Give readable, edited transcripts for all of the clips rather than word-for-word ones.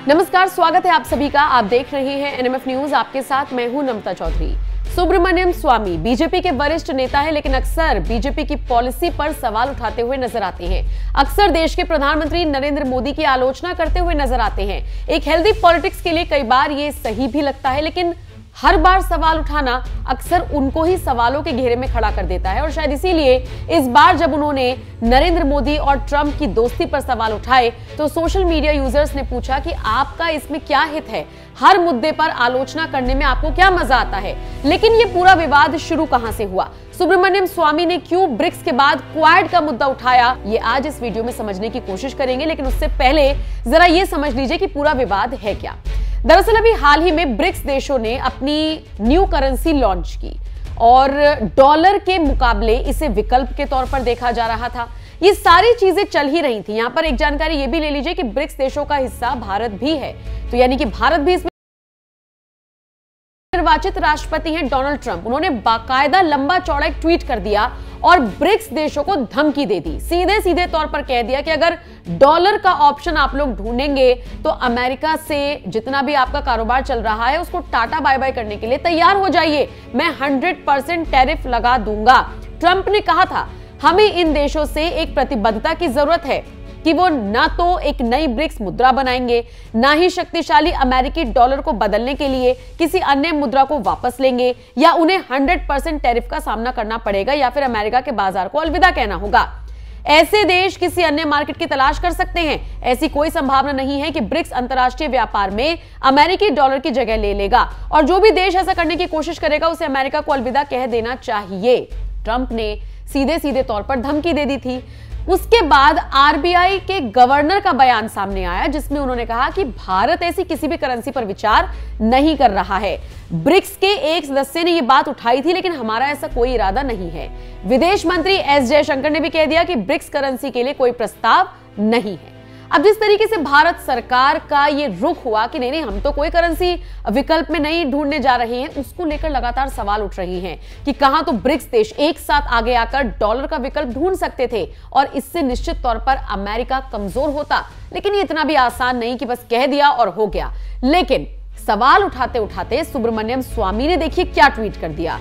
नमस्कार, स्वागत है आप सभी का। आप देख रहे हैं एनएमएफ न्यूज। आपके साथ मैं हूं नमता चौधरी। सुब्रमण्यम स्वामी बीजेपी के वरिष्ठ नेता है, लेकिन अक्सर बीजेपी की पॉलिसी पर सवाल उठाते हुए नजर आते हैं। अक्सर देश के प्रधानमंत्री नरेंद्र मोदी की आलोचना करते हुए नजर आते हैं। एक हेल्दी पॉलिटिक्स के लिए कई बार ये सही भी लगता है, लेकिन हर बार सवाल उठाना अक्सर उनको ही सवालों के घेरे में खड़ा कर देता है। और शायद इसीलिए इस बार जब उन्होंने नरेंद्र मोदी और ट्रंप की दोस्ती पर सवाल उठाए तो सोशल मीडिया यूजर्स ने पूछा कि आपका इसमें क्या हित है, हर मुद्दे पर आलोचना करने में आपको क्या मजा आता है। लेकिन ये पूरा विवाद शुरू कहां से हुआ, सुब्रमण्यम स्वामी ने क्यों ब्रिक्स के बाद क्वाड का मुद्दा उठाया, ये आज इस वीडियो में समझने की कोशिश करेंगे। लेकिन उससे पहले जरा ये समझ लीजिए कि पूरा विवाद है क्या। दरअसल अभी हाल ही में ब्रिक्स देशों ने अपनी न्यू करेंसी लॉन्च की और डॉलर के मुकाबले इसे विकल्प के तौर पर देखा जा रहा था। ये सारी चीजें चल ही रही थी। यहां पर एक जानकारी ये भी ले लीजिए कि ब्रिक्स देशों का हिस्सा भारत भी है, तो यानी कि भारत भी इसमें निर्वाचित राष्ट्रपति हैं डोनाल्ड ट्रंप। उन्होंने बाकायदा लंबा चौड़ा एक ट्वीट कर दिया और ब्रिक्स देशों को धमकी दे दी। सीधे सीधे तौर पर कह दिया कि अगर डॉलर का ऑप्शन आप लोग ढूंढेंगे तो अमेरिका से जितना भी आपका कारोबार चल रहा है उसको टाटा बाय बाय करने के लिए तैयार हो जाइए, मैं 100% टैरिफ लगा दूंगा। ट्रंप ने कहा था हमें इन देशों से एक प्रतिबद्धता की जरूरत है कि वो ना तो एक नई ब्रिक्स मुद्रा बनाएंगे, ना ही शक्तिशाली अमेरिकी डॉलर को बदलने के लिए किसी अन्य मुद्रा को वापस लेंगे, या उन्हें 100% टैरिफ का सामना करना पड़ेगा, या फिर अमेरिका के बाजार को अलविदा कहना होगा। ऐसे देश किसी अन्य मार्केट की तलाश कर सकते हैं। ऐसी कोई संभावना नहीं है कि ब्रिक्स अंतर्राष्ट्रीय व्यापार में अमेरिकी डॉलर की जगह ले लेगा, और जो भी देश ऐसा करने की कोशिश करेगा उसे अमेरिका को अलविदा कह देना चाहिए। ट्रंप ने सीधे सीधे तौर पर धमकी दे दी थी। उसके बाद आरबीआई के गवर्नर का बयान सामने आया जिसमें उन्होंने कहा कि भारत ऐसी किसी भी करेंसी पर विचार नहीं कर रहा है। ब्रिक्स के एक सदस्य ने यह बात उठाई थी, लेकिन हमारा ऐसा कोई इरादा नहीं है। विदेश मंत्री एस जयशंकर ने भी कह दिया कि ब्रिक्स करेंसी के लिए कोई प्रस्ताव नहीं है। अब जिस तरीके से भारत सरकार का ये रुख हुआ कि नहीं हम तो कोई करेंसी विकल्प में नहीं ढूंढने जा रहे हैं, उसको लेकर लगातार सवाल उठ रही हैं कि कहां तो ब्रिक्स देश एक साथ आगे आकर डॉलर का विकल्प ढूंढ सकते थे और इससे निश्चित तौर पर अमेरिका कमजोर होता। लेकिन ये इतना भी आसान नहीं कि बस कह दिया और हो गया। लेकिन सवाल उठाते उठाते सुब्रमण्यम स्वामी ने देखिए क्या ट्वीट कर दिया।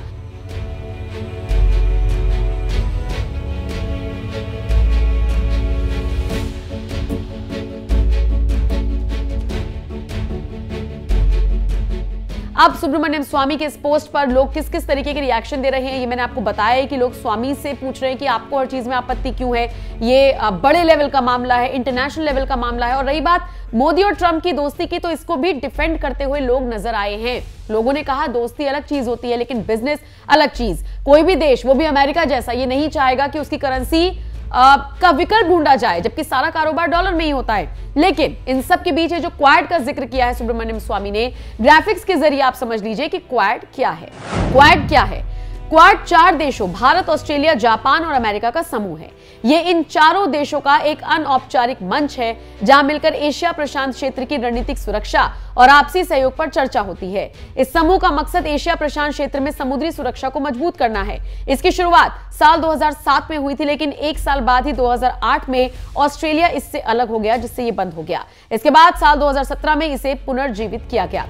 अब सुब्रमण्यम स्वामी के इस पोस्ट पर लोग किस किस तरीके के रिएक्शन दे रहे हैं ये मैंने आपको बताया है कि लोग स्वामी से पूछ रहे हैं कि आपको हर चीज में आपत्ति क्यों है। ये बड़े लेवल का मामला है, इंटरनेशनल लेवल का मामला है। और रही बात मोदी और ट्रंप की दोस्ती की, तो इसको भी डिफेंड करते हुए लोग नजर आए हैं। लोगों ने कहा दोस्ती अलग चीज होती है लेकिन बिजनेस अलग चीज। कोई भी देश, वो भी अमेरिका जैसा, ये नहीं चाहेगा कि उसकी करेंसी का विकल्प ढूंढा जाए, जबकि सारा कारोबार डॉलर में ही होता है। लेकिन इन सब के बीच जो क्वाड का जिक्र किया है सुब्रमण्यम स्वामी ने, ग्राफिक्स के जरिए आप समझ लीजिए कि क्वाड क्या है। क्वाड क्या है? क्वाड 4 देशों भारत, ऑस्ट्रेलिया, जापान और अमेरिका का समूह है। ये इन चारों देशों का एक अनौपचारिक मंच है जहां मिलकर एशिया प्रशांत क्षेत्र की रणनीतिक सुरक्षा और आपसी सहयोग पर चर्चा होती है। इस समूह का मकसद एशिया प्रशांत क्षेत्र में समुद्री सुरक्षा को मजबूत करना है। इसकी शुरुआत साल 2007 में हुई थी, लेकिन एक साल बाद ही 2008 में ऑस्ट्रेलिया इससे अलग हो गया, जिससे ये बंद हो गया। इसके बाद साल 2017 में इसे पुनर्जीवित किया गया।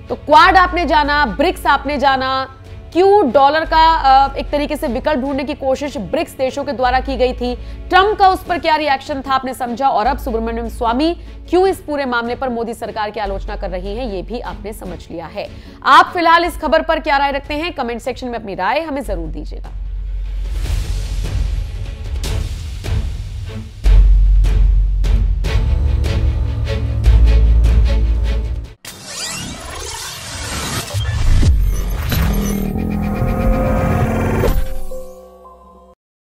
तो क्वाड आपने जाना, ब्रिक्स आपने जाना, क्यों डॉलर का एक तरीके से विकल्प ढूंढने की कोशिश ब्रिक्स देशों के द्वारा की गई थी, ट्रंप का उस पर क्या रिएक्शन था आपने समझा, और अब सुब्रमण्यम स्वामी क्यों इस पूरे मामले पर मोदी सरकार की आलोचना कर रही हैं ये भी आपने समझ लिया है। आप फिलहाल इस खबर पर क्या राय रखते हैं, कमेंट सेक्शन में अपनी राय हमें जरूर दीजिएगा।